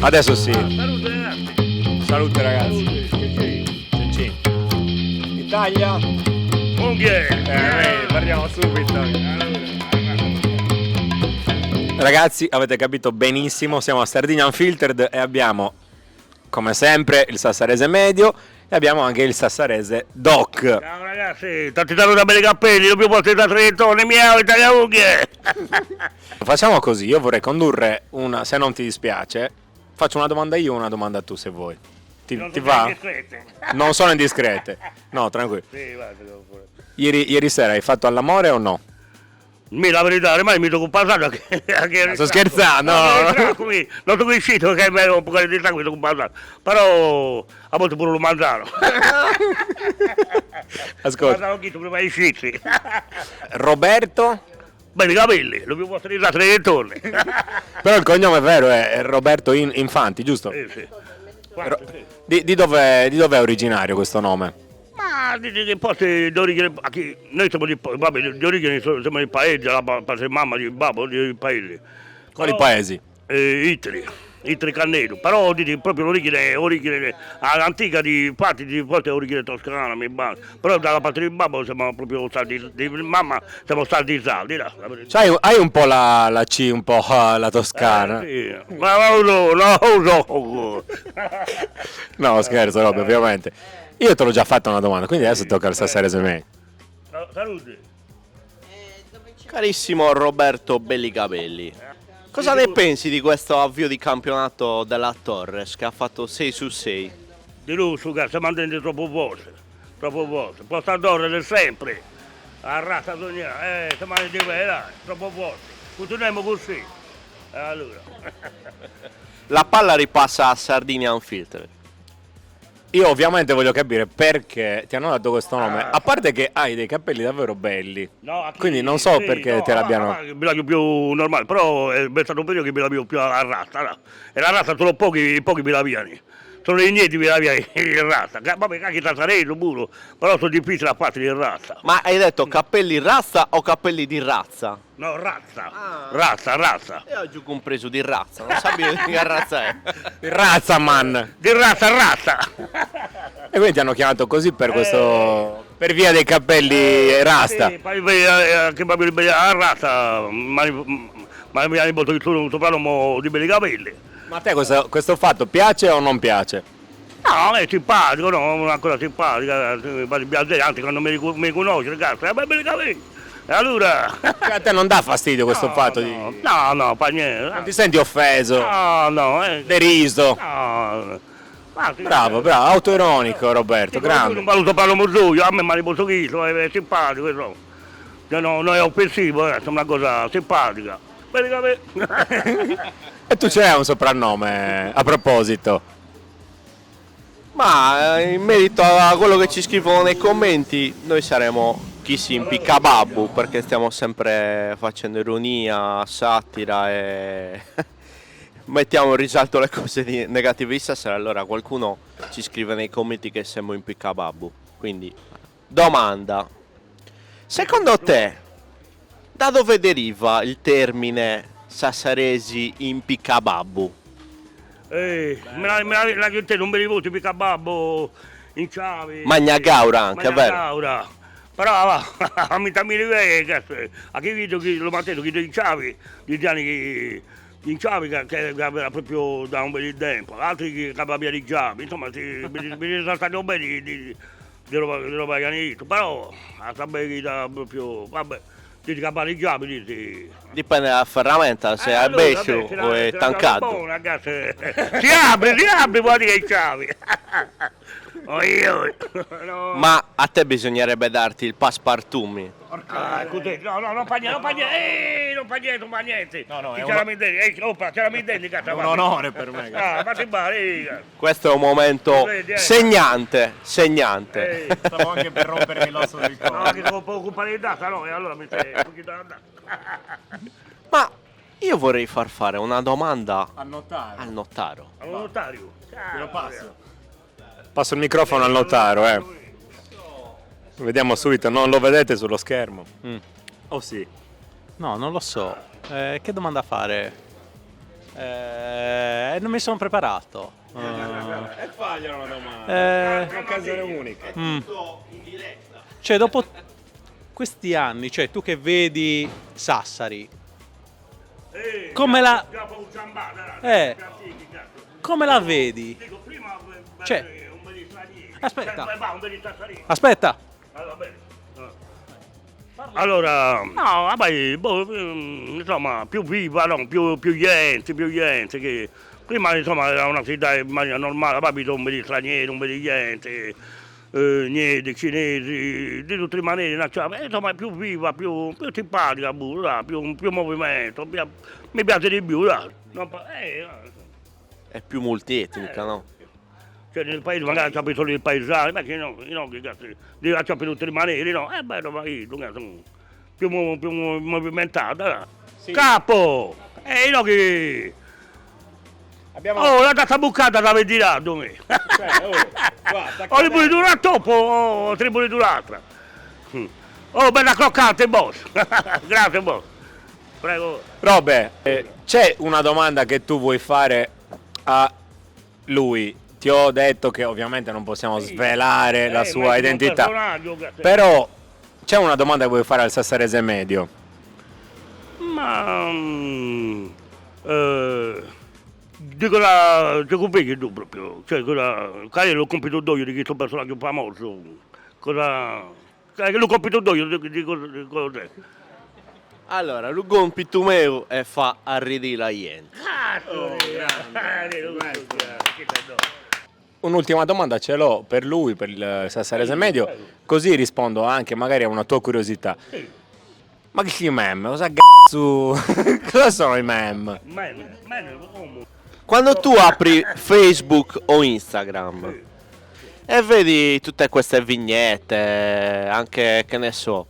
Adesso sì. Salute ragazzi. Salute ragazzi. Salute. Cincin. Italia. Unghie. Parliamo subito. Ragazzi, avete capito benissimo, siamo a Sardinia Unfiltered e abbiamo, come sempre, il sassarese medio e abbiamo anche il sassarese doc. Ciao ragazzi, tanti saluti da belli cappelli, non più porti da 3 tonni, miau, Italia unghie. Facciamo così, io vorrei condurre una, se non ti dispiace, faccio una domanda io, una domanda tu se vuoi. Ti va? Indiscrete. Non sono indiscrete. No, tranquillo. Sì, va, te devo pure. Ieri sera hai fatto all'amore o no? La verità, ormai mi tocco passare anche Sto scherzando, non sono uscito che è un po' di sangue, tocco passare. Però a volte pure lo mangiano. Ascolta, Mangiano chi tu prima di usciti. Roberto, Bene, i capelli, lo più vostro da 3 torni. però il cognome è vero, è Roberto Infanti, giusto? Sì. Quanto, sì. Di dov'è è originario questo nome? Ma di posti di origine, noi siamo di origine, siamo di paese, la parte mamma di babbo, di paese. Quali paesi? Itri Cannero, però proprio l'origine antica di parte di volte è origine toscana, però dalla parte di babbo siamo proprio stati, di mamma siamo stati saldi, là. Cioè, hai un po' la C, un po' la toscana. Sì. Ma no. No, scherzo, Roby, ovviamente. Io te l'ho già fatta una domanda, quindi adesso tocca al sassarese me. Salute. Carissimo Roberto Bellicapelli, cosa ne pensi di questo avvio di campionato della Torres che ha fatto 6 su 6? Di lusso, che stiamo andando troppo volte. Posta d'oro sempre. A razza d'ogna, stiamo andando di vera, troppo volte. Continuiamo così. Allora. La palla ripassa a Sardinia Unfiltered. Io ovviamente voglio capire perché ti hanno dato questo nome, a parte che hai dei capelli davvero belli, No, quindi non so perché te l'abbiano... Me la più normale, però è stato un periodo che me la più a razza. No? E la razza sono pochi me la piani. Sono i nieti me la piani in razza. Vabbè, cacchi tazzarello, puro, però sono difficili a parte di razza. Ma hai detto cappelli razza o cappelli di razza? No, razza. Ah. Razza. Io ho giù compreso di razza, non sapevo di che razza è. Razza, man! Di razza. E quindi ti hanno chiamato così per questo... per via dei capelli rasta. Sì, poi anche proprio a razza, ma mi hanno portato il soprannome di belli capelli. Ma a te questo fatto piace o non piace? No, è simpatico, no, una cosa simpatica, anzi quando mi conosce, ragazzi, è belli capelli. E allora... Cioè, a te non dà fastidio questo fatto di... No, fa niente. Non ti senti offeso, No, deriso? no. Bravo, autoironico Roberto, grande. Non valuto parlo mozzuglio, a me mi riposo chiso, è simpatico, insomma. Non è offensivo, è una cosa simpatica. Belli capelli. E tu c'hai un soprannome, a proposito. Ma in merito a quello che ci scrivono nei commenti, noi saremo chi si impicca babbu, perché stiamo sempre facendo ironia, satira e mettiamo in risalto le cose negative di stasera. Allora qualcuno ci scrive nei commenti che siamo impiccababbu. Quindi, domanda: secondo te da dove deriva il termine sassaresi impiccababbu? La gente non me li voti mica babbo in chiave. Magnagaura anche, è vero? Magnagaura. Però a metà mi rivede, a che video che lo mattino che in chiave, gli anni che in chiave che era proprio da un bel di tempo, altri che capavano di chiave, insomma mi sono stati un bel di roba che hanno detto, però a sapere che proprio, vabbè. Ti capare i chiavi, dici. Dipende dalla ferramenta, se è beccio o è tancato. Buono, ragazzi. Si apre, puoi dire i chiavi. No. Ma a te bisognerebbe darti il passepartout. Così. No, non fa niente. No, è c'è la mideni, c'è la mideni, cazzo. un onore per me. Fatti male, Questo è un momento segnante. Stavo anche per rompermi l'osso del No, collo. che devo occupare di data, no, e allora mi stai andando. Ma io vorrei far fare una domanda A notare. al notaro. Al notario. Lo passo. Passo il microfono al notaro, Vediamo subito, non lo vedete sullo schermo? Oh sì. No, non lo so. Che domanda fare? Non mi sono preparato. E fagliano una domanda. Un'occasione unica. Cioè, dopo questi anni, cioè tu che vedi Sassari, come la come la vedi? Cioè, aspetta. Aspetta. Allora, no, vabbè, insomma, più viva, no? più gente, che prima insomma era una città in maniera normale, poi non vedi stranieri, non vedi gente, niente, cinesi, di tutte le maniere, cioè, insomma, più viva, più simpatica, più movimento, mi piace di più, dai. È più multietnica, no? Cioè nel paese magari c'è solo il paesano, ma che no, che cazzo, devi c'è per tutte le maniere, no? Bello, ma io, più movimentata. Sì. Capo! No che... Oh, la tazza bucata la vedi là, dove? Ho ripulito toppo, ho ripulito l'altra. Oh, bella croccante, boss. Grazie, boss. Prego. Robe, c'è una domanda che tu vuoi fare a lui? Ti ho detto che ovviamente non possiamo svelare la sua identità, però c'è una domanda che vuoi fare al sassarese medio? Ma... dico la... Ti comprende tu proprio? Cioè, qual è il compito d'oio di questo personaggio famoso? Cosa... Che lo compito d'oio di cosa è? Allora, il compito mio è fa arridire la gente. Un'ultima domanda ce l'ho per lui, per il sassarese medio, così rispondo anche magari a una tua curiosità. Ma che sono i meme? Cosa sono i meme? Quando tu apri Facebook o Instagram e vedi tutte queste vignette, anche, che ne so,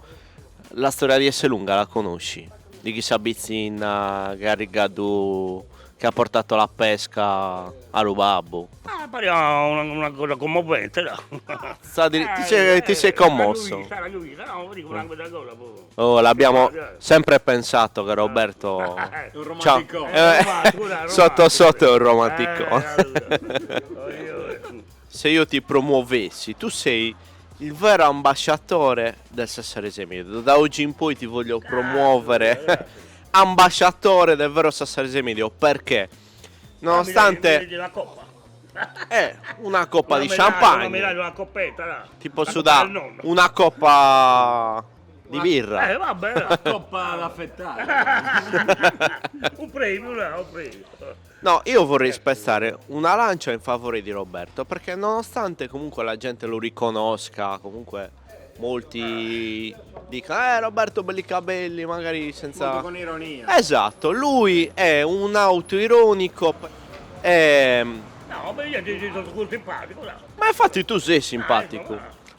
la storia di Esselunga la conosci? Di chi si avvicina, che ha rigato, che ha portato la pesca a Rubabbo. Parliamo una cosa commovente, no? Ti sei commosso. Oh, l'abbiamo sempre pensato che Roberto... Un romantico. Sotto è un romantico. Se io ti promuovessi, tu sei il vero ambasciatore del sassarese medio. Da oggi in poi ti voglio promuovere ambasciatore del vero sassarese medio, perché nonostante una coppa di champagne, una coppetta, là. ti posso dare una coppa di birra, vabbè, La coppa da affettare. un premio, un premio. No, io vorrei spezzare una lancia in favore di Roberto, perché nonostante comunque la gente lo riconosca, comunque molti dicono Roberto belli capelli, magari senza... Molto con ironia. Esatto, lui è un autoironico No, ma io ti sono simpatico, là. ma infatti tu sei simpatico.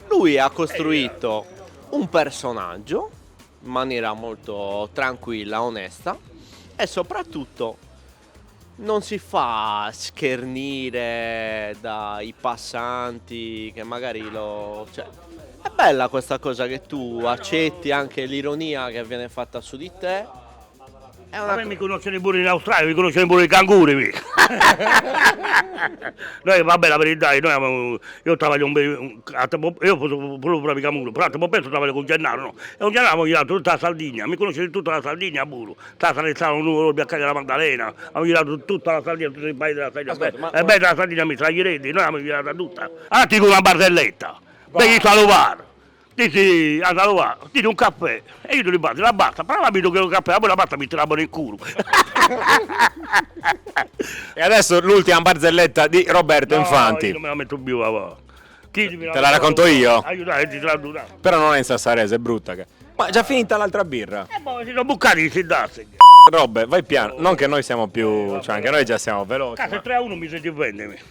Lui ha costruito un personaggio in maniera molto tranquilla, onesta, e soprattutto non si fa schernire dai passanti che magari lo... Cioè, è bella questa cosa che tu accetti anche l'ironia che viene fatta su di te. A me mi conoscono pure in Australia, mi conoscono pure i canguri. Noi, vabbè, la verità, io travaglio io posso proprio canguro, però a tempo perso travaglio con Gennaro, no? E con Gennaro ho girato tutta la Sardegna, mi conosce tutta la Sardegna pure, sta Salenzano, Nuovo, Biaccari della Maddalena, abbiamo girato tutta la Sardegna, tutti i paesi della Sardegna. E beh, la Sardegna mi traghirete, noi abbiamo girata tutta. Allora ti dico una barzelletta, devi salutare. Dici a salutare, dici un caffè e io ti ribatto la basta, però capito che un caffè, poi la basta mi tirava nel culo. E adesso l'ultima barzelletta di Roberto Infanti. Io non me la metto più, va. Te la racconto io? Aiutare, ti traduca. Però non è in sassarese, è brutta. Ma già finita l'altra birra. Poi si sono bucati si dasse. Robbe, vai piano. Non che noi siamo più... Cioè anche noi già siamo veloci. Cazzo, Ma... 3-1 mi senti vendere.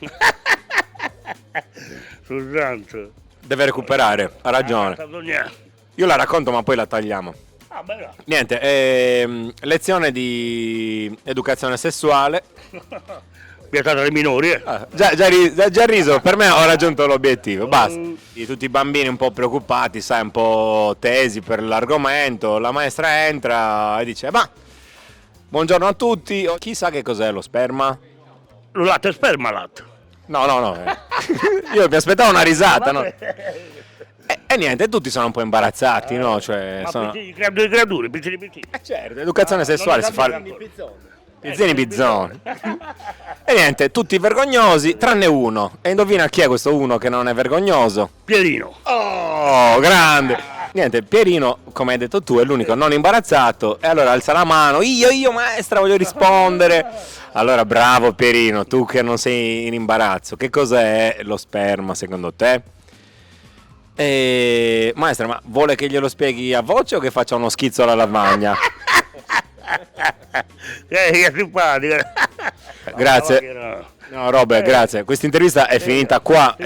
Sul santo. Deve recuperare, ha ragione. Io la racconto ma poi la tagliamo. Ah, beh. Niente, lezione di educazione sessuale. Piazzata dei minori, Già riso, per me ho raggiunto l'obiettivo, basta. Tutti i bambini un po' preoccupati, sai, un po' tesi per l'argomento. La maestra entra e dice, ma Buongiorno a tutti. Chi sa che cos'è lo sperma? Lo latte è spermalat. No. Io mi aspettavo una risata, no? E niente, tutti sono un po' imbarazzati, no? Cioè, Ma sono... creature, piccini. certo, educazione sessuale si fa... Pizzini bizzoni. E niente, tutti vergognosi, tranne uno. E indovina chi è questo uno che non è vergognoso? Pierino. Oh, grande! Niente, Pierino, come hai detto tu, è l'unico non imbarazzato. E allora alza la mano, io maestra, voglio rispondere. Allora, bravo Pierino, tu che non sei in imbarazzo. Che cos'è lo sperma secondo te? Maestra, ma vuole che glielo spieghi a voce o che faccia uno schizzo alla lavagna? Che simpatica. Grazie. No, Robert, grazie. Questa intervista è finita qua.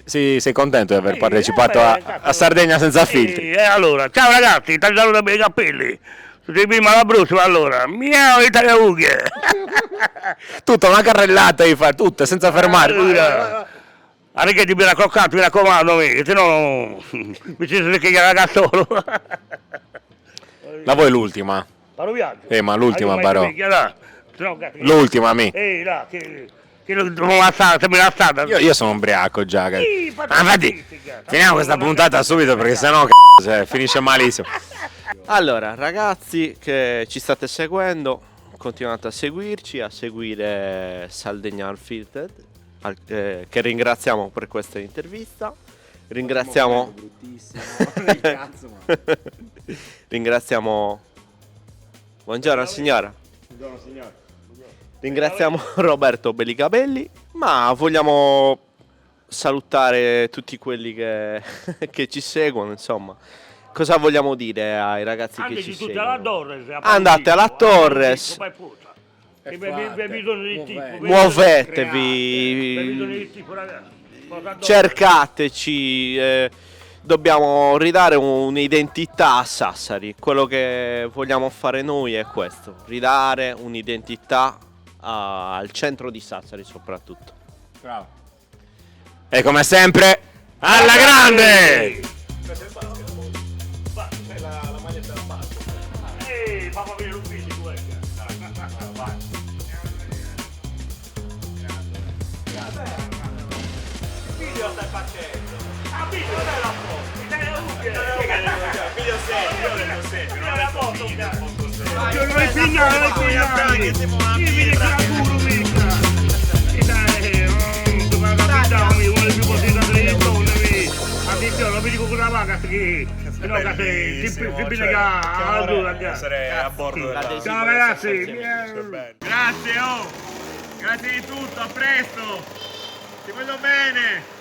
Sì, sei contento di aver partecipato a Sardegna senza filtri? Allora, ciao ragazzi, tagliato da miei capelli. Sei prima l'Abruzzo, allora. Miau, Italia Ughe. Tutta una carrellata di fare, tutte, senza fermare. Arricchetti mi raccoccato, mi raccomando, se no mi si scrive la solo. La vuoi l'ultima? Ma l'ultima, Barò. L'ultima, mi. Là, che non assata, me l'ha stata. Io sono ubriaco già. Infatti, finiamo questa puntata subito perché sennò finisce malissimo. Allora, ragazzi che ci state seguendo, continuate a seguirci, a seguire Sardegna Unfiltered, che ringraziamo per questa intervista. Ringraziamo ringraziamo buongiorno signora. Buongiorno signora. Ringraziamo Roberto Bellicabelli, ma vogliamo salutare tutti quelli che ci seguono, insomma. Cosa vogliamo dire ai ragazzi che ci seguono? Andate alla Torres. Muovetevi, cercateci, dobbiamo ridare un'identità a Sassari. Quello che vogliamo fare noi è questo, ridare un'identità al centro di Sassari soprattutto. Bravo. E come sempre, alla grande! La maglietta da palco. Fammi vedere l'ufficio tu, vai. Video stai facendo? Ah, video non è la foto, video serio, non è la foto, non è finale, che siamo una birra. Attenzione, non vi dico con la vaga che no, che si essere a bordo della... Ciao ragazzi, grazie, grazie di tutto, a presto, ti voglio bene.